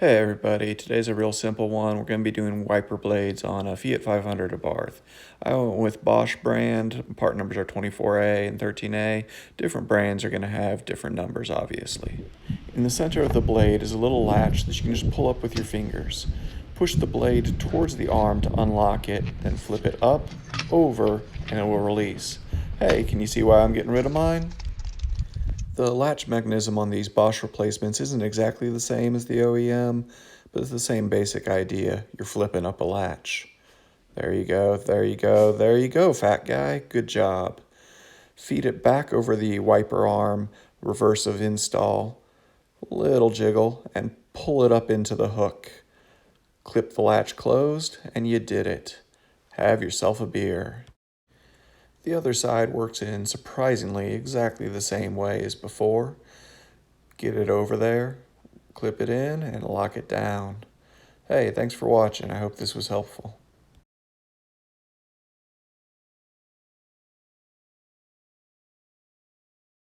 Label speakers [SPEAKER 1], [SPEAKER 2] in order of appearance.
[SPEAKER 1] Hey everybody, today's a real simple one. We're going to be doing wiper blades on a Fiat 500 Abarth. I went with Bosch brand. Part numbers are 24A and 13A. Different brands are going to have different numbers, obviously. In the center of the blade is a little latch that you can just pull up with your fingers. Push the blade towards the arm to unlock it, then flip it up, over, and it will release. Hey, can you see why I'm getting rid of mine? The latch mechanism on these Bosch replacements isn't exactly the same as the OEM, but it's the same basic idea. You're flipping up a latch. There you go, there you go, there you go, fat guy. Good job. Feed it back over the wiper arm, reverse of install, little jiggle, and pull it up into the hook. Clip the latch closed, and you did it. Have yourself a beer. The other side works in surprisingly exactly the same way as before. Get it over there, clip it in, and lock it down. Hey, thanks for watching. I hope this was helpful.